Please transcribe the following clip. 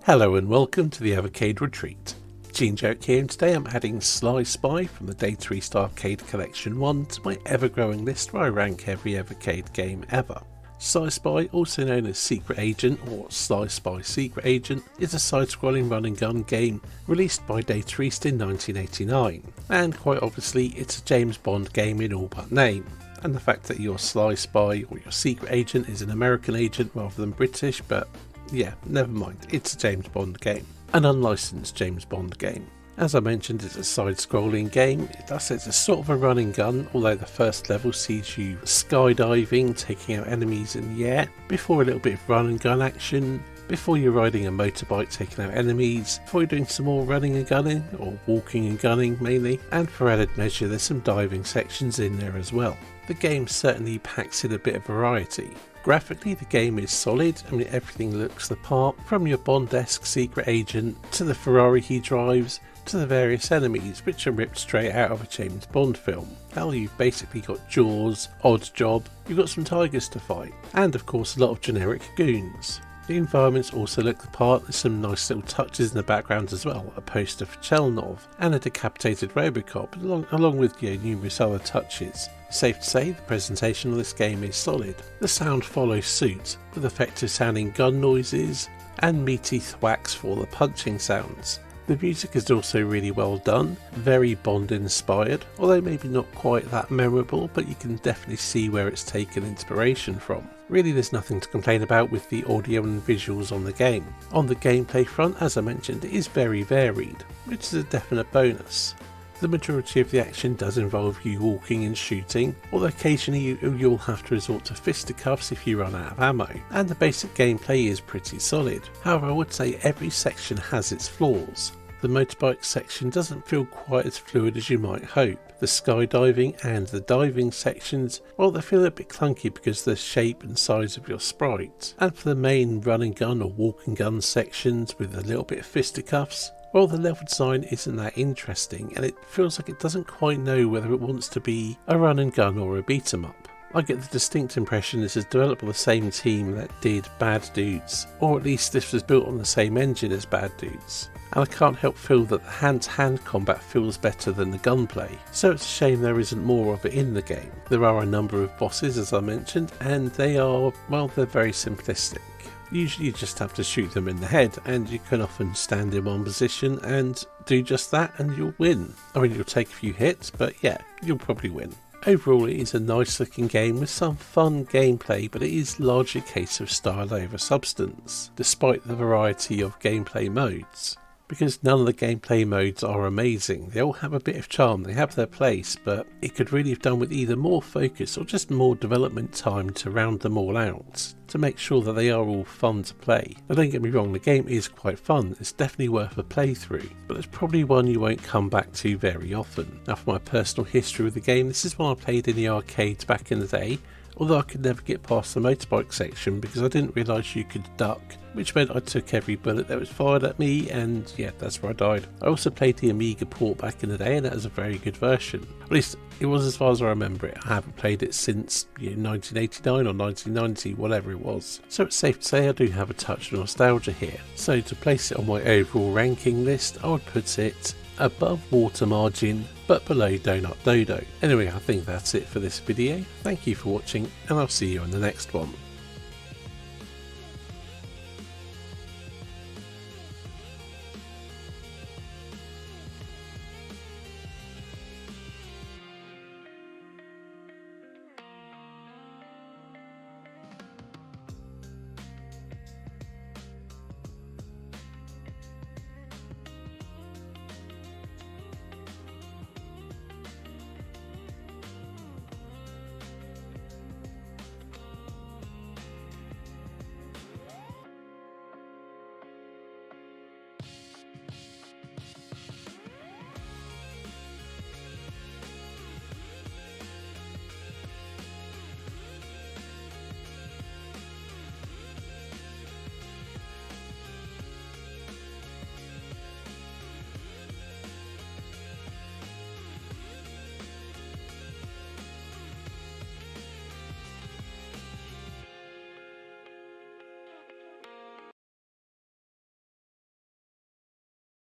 Hello and welcome to the Evercade Retreat. Gene Joke here, and today I'm adding Sly Spy from the Data East Arcade Collection 1 to my ever-growing list where I rank every Evercade game ever. Sly Spy, also known as Secret Agent or Sly Spy Secret Agent, is a side-scrolling run-and-gun game released by Data East in 1989, and quite obviously it's a James Bond game in all but name. And the fact that your Sly Spy or your Secret Agent is an American agent rather than British, but yeah, never mind, it's a James Bond game. An unlicensed James Bond game. As I mentioned, it's a side-scrolling game. It's a sort of a run and gun, although the first level sees you skydiving, taking out enemies in the air, before a little bit of run and gun action, before you're riding a motorbike taking out enemies, before you're doing some more running and gunning, or walking and gunning mainly, and for added measure there's some diving sections in there as well. The game certainly packs in a bit of variety. Graphically, the game is solid. I mean, everything looks the part, from your Bond-esque secret agent to the Ferrari he drives to the various enemies, which are ripped straight out of a James Bond film. Hell, you've basically got Jaws, Odd Job, you've got some tigers to fight, and of course a lot of generic goons. The environments also look the part. There's some nice little touches in the background as well, a poster for Chelnov and a decapitated Robocop, along with numerous other touches. Safe to say the presentation of this game is solid. The sound follows suit, with effective sounding gun noises and meaty thwacks for the punching sounds. The music is also really well done, very Bond inspired, although maybe not quite that memorable, but you can definitely see where it's taken inspiration from. Really, there's nothing to complain about with the audio and visuals on the game. On the gameplay front, as I mentioned, it is very varied, which is a definite bonus. The majority of the action does involve you walking and shooting, although occasionally you'll have to resort to fisticuffs if you run out of ammo, and the basic gameplay is pretty solid. However, I would say every section has its flaws. The motorbike section doesn't feel quite as fluid as you might hope. The skydiving and the diving sections, well, they feel a bit clunky because of the shape and size of your sprite. And for the main run and gun or walk and gun sections with a little bit of fisticuffs, well, the level design isn't that interesting, and it feels like it doesn't quite know whether it wants to be a run and gun or a beat 'em up. I get the distinct impression this is developed by the same team that did Bad Dudes, or at least this was built on the same engine as Bad Dudes. And I can't help feel that the hand-to-hand combat feels better than the gunplay, so it's a shame there isn't more of it in the game. There are a number of bosses, as I mentioned, and they're very simplistic. Usually you just have to shoot them in the head, and you can often stand in one position and do just that and you'll win. I mean, you'll take a few hits, but yeah, you'll probably win. Overall, it is a nice looking game with some fun gameplay, but it is largely a case of style over substance, despite the variety of gameplay modes. Because none of the gameplay modes are amazing, they all have a bit of charm, they have their place, but it could really have done with either more focus or just more development time to round them all out, to make sure that they are all fun to play. Now don't get me wrong, the game is quite fun, it's definitely worth a playthrough, but it's probably one you won't come back to very often. Now for my personal history with the game, this is one I played in the arcades back in the day, although I could never get past the motorbike section because I didn't realise you could duck, which meant I took every bullet that was fired at me, and yeah, that's where I died. I also played the Amiga port back in the day, and that was a very good version. At least it was as far as I remember it. I haven't played it since 1989 or 1990, whatever it was. So it's safe to say I do have a touch of nostalgia here. So to place it on my overall ranking list, I would put it above water margin, but below Donut Dodo. Anyway, I think that's it for this video. Thank you for watching, and I'll see you in the next one.